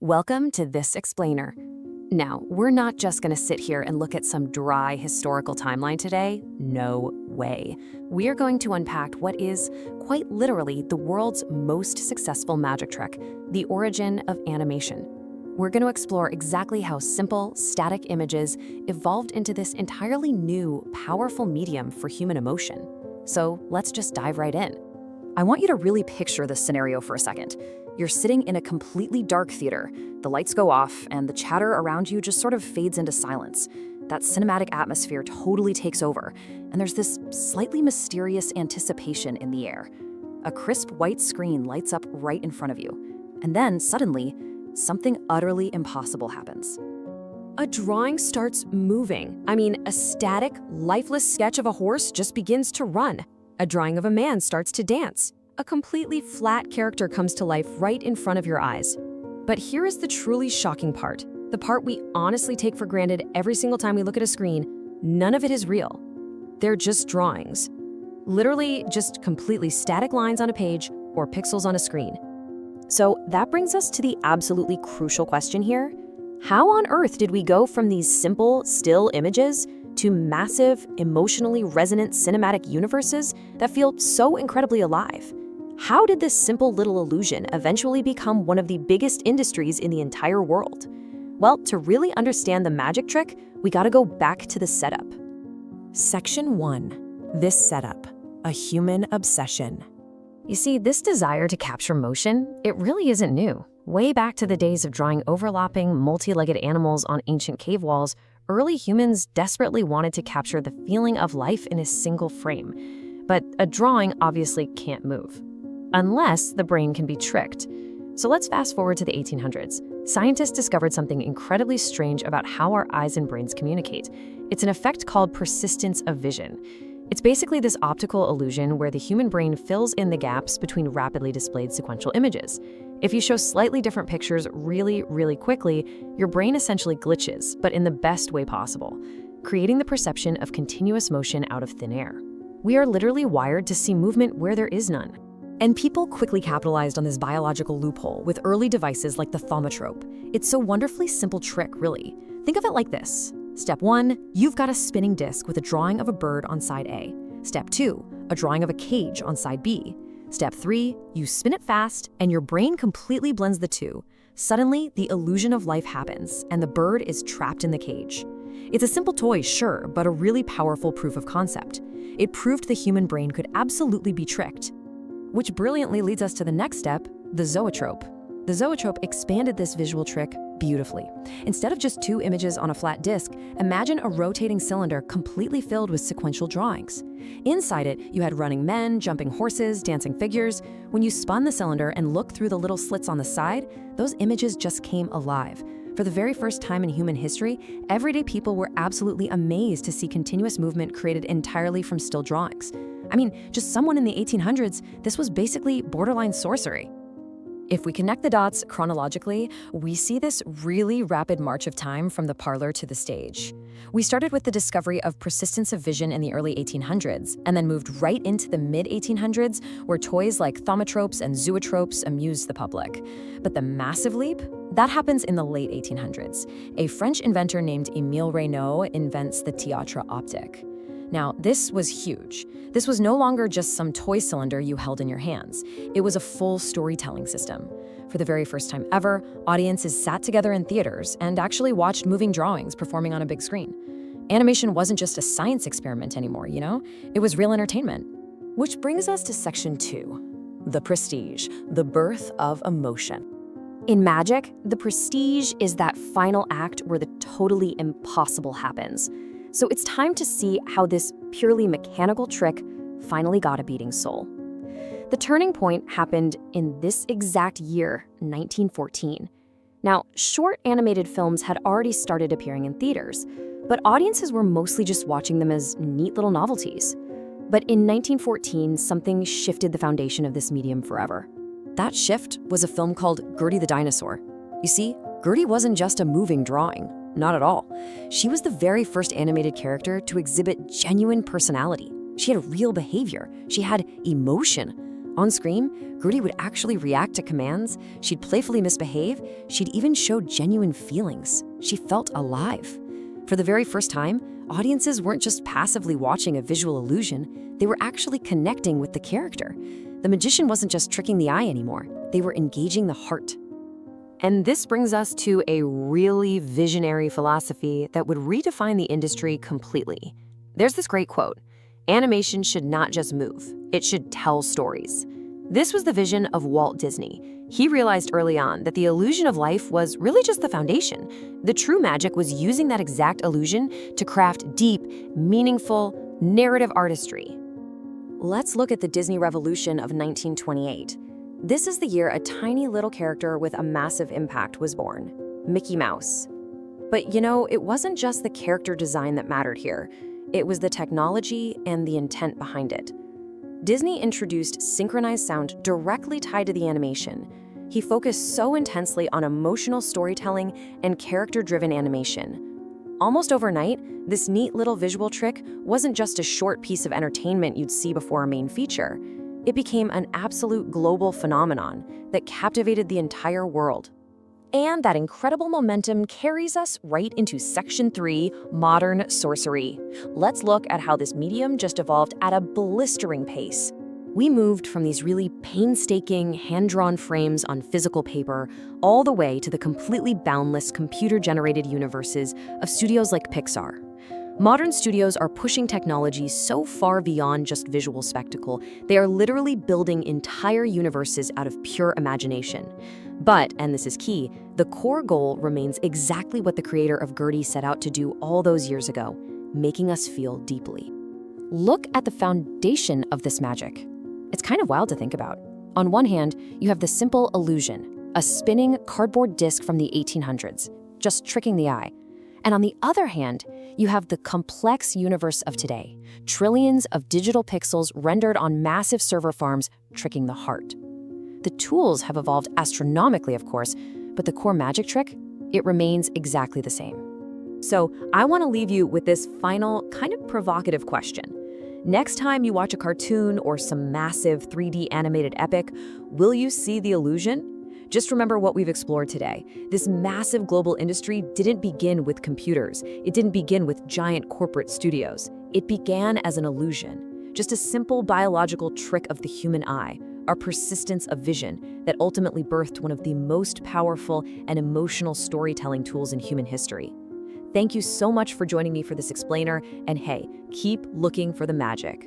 Welcome to This Explainer. Now, we're not just going to sit here and look at some dry historical timeline today. No way. We are going to unpack what is, quite literally, the world's most successful magic trick, the origin of animation. We're going to explore exactly how simple, static images evolved into this entirely new, powerful medium for human emotion. So let's just dive right in. I want you to really picture this scenario for a second. You're sitting in a completely dark theater. The lights go off, and the chatter around you just sort of fades into silence. That cinematic atmosphere totally takes over, and there's this slightly mysterious anticipation in the air. A crisp white screen lights up right in front of you, and then, suddenly, something utterly impossible happens. A drawing starts moving. A static, lifeless sketch of a horse just begins to run. A drawing of a man starts to dance. A completely flat character comes to life right in front of your eyes. But here is the truly shocking part, the part we honestly take for granted every single time we look at a screen. None of it is real. They're just drawings. Literally just completely static lines on a page or pixels on a screen. So that brings us to the absolutely crucial question here. How on earth did we go from these simple, still images to massive, emotionally resonant cinematic universes that feel so incredibly alive? How did this simple little illusion eventually become one of the biggest industries in the entire world? Well, to really understand the magic trick, we gotta go back to the setup. Section 1. This setup, a human obsession. You see, this desire to capture motion, it really isn't new. Way back to the days of drawing overlapping, multi-legged animals on ancient cave walls, early humans desperately wanted to capture the feeling of life in a single frame. But a drawing obviously can't move, unless the brain can be tricked. So let's fast forward to the 1800s. Scientists discovered something incredibly strange about how our eyes and brains communicate. It's an effect called persistence of vision. It's basically this optical illusion where the human brain fills in the gaps between rapidly displayed sequential images. If you show slightly different pictures really, really quickly, your brain essentially glitches, but in the best way possible, creating the perception of continuous motion out of thin air. We are literally wired to see movement where there is none. And people quickly capitalized on this biological loophole with early devices like the thaumatrope. It's a wonderfully simple trick, really. Think of it like this. Step 1, you've got a spinning disc with a drawing of a bird on side A. Step 2, a drawing of a cage on side B. Step 3, you spin it fast, and your brain completely blends the two. Suddenly, the illusion of life happens, and the bird is trapped in the cage. It's a simple toy, sure, but a really powerful proof of concept. It proved the human brain could absolutely be tricked. Which brilliantly leads us to the next step, the zoetrope. The zoetrope expanded this visual trick beautifully. Instead of just two images on a flat disc, imagine a rotating cylinder completely filled with sequential drawings. Inside it, you had running men, jumping horses, dancing figures. When you spun the cylinder and looked through the little slits on the side, those images just came alive. For the very first time in human history, everyday people were absolutely amazed to see continuous movement created entirely from still drawings. Just someone in the 1800s, this was basically borderline sorcery. If we connect the dots chronologically, we see this really rapid march of time from the parlor to the stage. We started with the discovery of persistence of vision in the early 1800s, and then moved right into the mid-1800s, where toys like thaumatropes and zoetropes amused the public. But the massive leap? That happens in the late 1800s. A French inventor named Émile Reynaud invents the théâtre optique. Now, this was huge. This was no longer just some toy cylinder you held in your hands. It was a full storytelling system. For the very first time ever, audiences sat together in theaters and actually watched moving drawings performing on a big screen. Animation wasn't just a science experiment anymore, It was real entertainment. Which brings us to section 2, the prestige, the birth of emotion. In magic, the prestige is that final act where the totally impossible happens. So it's time to see how this purely mechanical trick finally got a beating soul. The turning point happened in this exact year, 1914. Now, short animated films had already started appearing in theaters, but audiences were mostly just watching them as neat little novelties. But in 1914, something shifted the foundation of this medium forever. That shift was a film called Gertie the Dinosaur. You see, Gertie wasn't just a moving drawing. Not at all. She was the very first animated character to exhibit genuine personality. She had real behavior. She had emotion. On screen, Gertie would actually react to commands, she'd playfully misbehave, she'd even show genuine feelings. She felt alive. For the very first time, audiences weren't just passively watching a visual illusion, they were actually connecting with the character. The magician wasn't just tricking the eye anymore, they were engaging the heart. And this brings us to a really visionary philosophy that would redefine the industry completely. There's this great quote: "Animation should not just move, it should tell stories." This was the vision of Walt Disney. He realized early on that the illusion of life was really just the foundation. The true magic was using that exact illusion to craft deep, meaningful, narrative artistry. Let's look at the Disney Revolution of 1928. This is the year a tiny little character with a massive impact was born: Mickey Mouse. But it wasn't just the character design that mattered here. It was the technology and the intent behind it. Disney introduced synchronized sound directly tied to the animation. He focused so intensely on emotional storytelling and character-driven animation. Almost overnight, this neat little visual trick wasn't just a short piece of entertainment you'd see before a main feature. It became an absolute global phenomenon that captivated the entire world. And that incredible momentum carries us right into Section 3, Modern Sorcery. Let's look at how this medium just evolved at a blistering pace. We moved from these really painstaking, hand-drawn frames on physical paper all the way to the completely boundless computer-generated universes of studios like Pixar. Modern studios are pushing technology so far beyond just visual spectacle, they are literally building entire universes out of pure imagination. But, and this is key, the core goal remains exactly what the creator of Gertie set out to do all those years ago: making us feel deeply. Look at the foundation of this magic. It's kind of wild to think about. On one hand, you have the simple illusion, a spinning cardboard disc from the 1800s, just tricking the eye. And on the other hand, you have the complex universe of today, trillions of digital pixels rendered on massive server farms, tricking the heart. The tools have evolved astronomically, of course, but the core magic trick, it remains exactly the same. So I want to leave you with this final, kind of provocative question. Next time you watch a cartoon or some massive 3D animated epic, will you see the illusion? Just remember what we've explored today. This massive global industry didn't begin with computers. It didn't begin with giant corporate studios. It began as an illusion, just a simple biological trick of the human eye, our persistence of vision that ultimately birthed one of the most powerful and emotional storytelling tools in human history. Thank you so much for joining me for this explainer, and hey, keep looking for the magic.